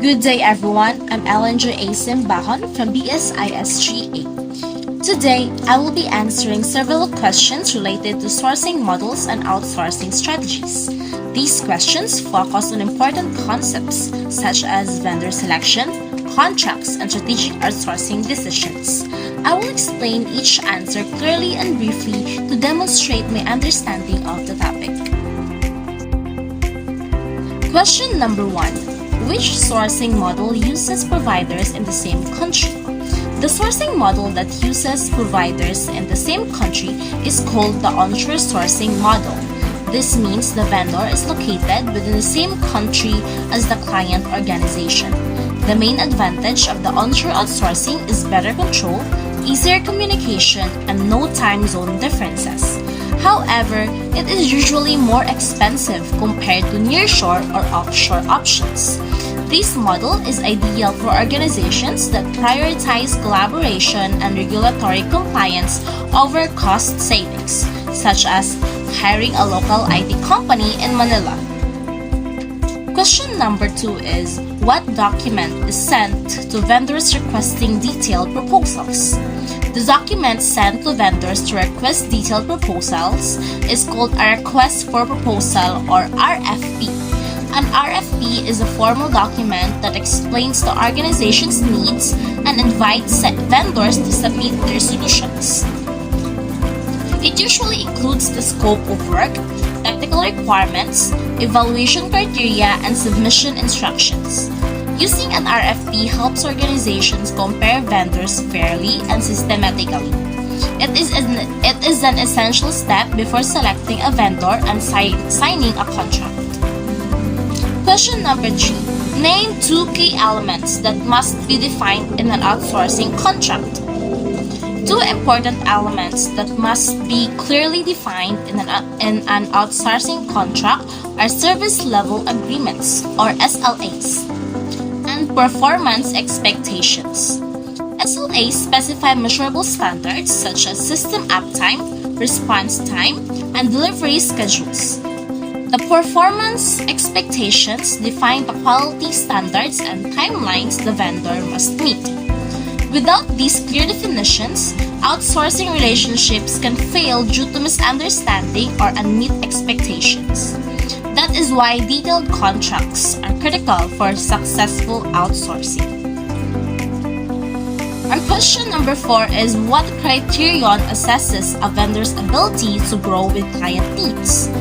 Good day everyone, I'm LNJ Simbajon from BSISGA. Today, I will be answering several questions related to sourcing models and outsourcing strategies. These questions focus on important concepts such as vendor selection, contracts, and strategic outsourcing decisions. I will explain each answer clearly and briefly to demonstrate my understanding of the topic. Question number 1. Which sourcing model uses providers in the same country? The sourcing model that uses providers in the same country is called the onshore sourcing model. This means the vendor is located within the same country as the client organization. The main advantage of the onshore outsourcing is better control, easier communication, and no time zone differences. However, it is usually more expensive compared to nearshore or offshore options. This model is ideal for organizations that prioritize collaboration and regulatory compliance over cost savings, such as hiring a local IT company in Manila. Question number 2 is, what document is sent to vendors requesting detailed proposals? The document sent to vendors to request detailed proposals is called a Request for Proposal or RFP. An RFP is a formal document that explains the organization's needs and invites vendors to submit their solutions. It usually includes the scope of work, technical requirements, evaluation criteria, and submission instructions. Using an RFP helps organizations compare vendors fairly and systematically. It is an essential step before selecting a vendor and signing a contract. Question number 3. Name 2 key elements that must be defined in an outsourcing contract. 2 important elements that must be clearly defined in an outsourcing contract are service level agreements or SLAs and performance expectations. SLAs specify measurable standards such as system uptime, response time, and delivery schedules. The performance expectations define the quality standards and timelines the vendor must meet. Without these clear definitions, outsourcing relationships can fail due to misunderstanding or unmet expectations. That is why detailed contracts are critical for successful outsourcing. Our question number 4 is, what criterion assesses a vendor's ability to grow with client needs?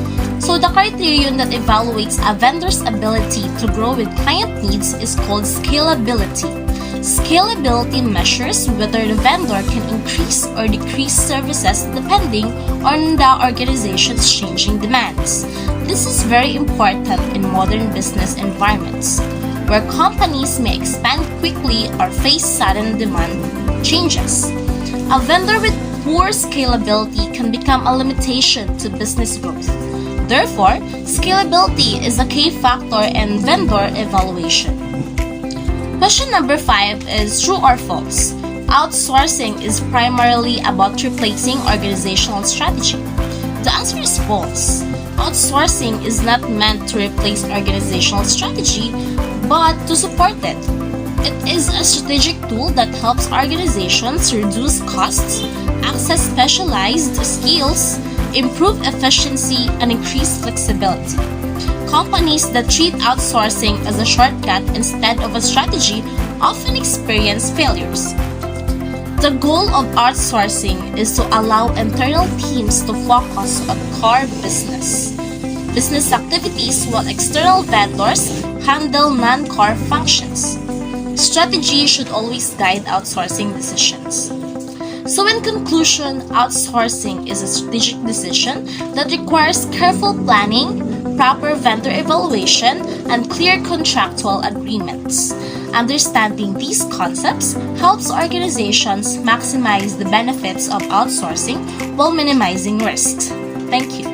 So the criterion that evaluates a vendor's ability to grow with client needs is called scalability. Scalability measures whether the vendor can increase or decrease services depending on the organization's changing demands. This is very important in modern business environments, where companies may expand quickly or face sudden demand changes. A vendor with poor scalability can become a limitation to business growth. Therefore, scalability is a key factor in vendor evaluation. Question number 5 is, true or false? Outsourcing is primarily about replacing organizational strategy. The answer is false. Outsourcing is not meant to replace organizational strategy, but to support it. It is a strategic tool that helps organizations reduce costs, access specialized skills, improve efficiency, and increase flexibility. Companies that treat outsourcing as a shortcut instead of a strategy often experience failures. The goal of outsourcing is to allow internal teams to focus on core business activities while external vendors handle non-core functions. Strategy should always guide outsourcing decisions. So in conclusion, outsourcing is a strategic decision that requires careful planning, proper vendor evaluation, and clear contractual agreements. Understanding these concepts helps organizations maximize the benefits of outsourcing while minimizing risks. Thank you.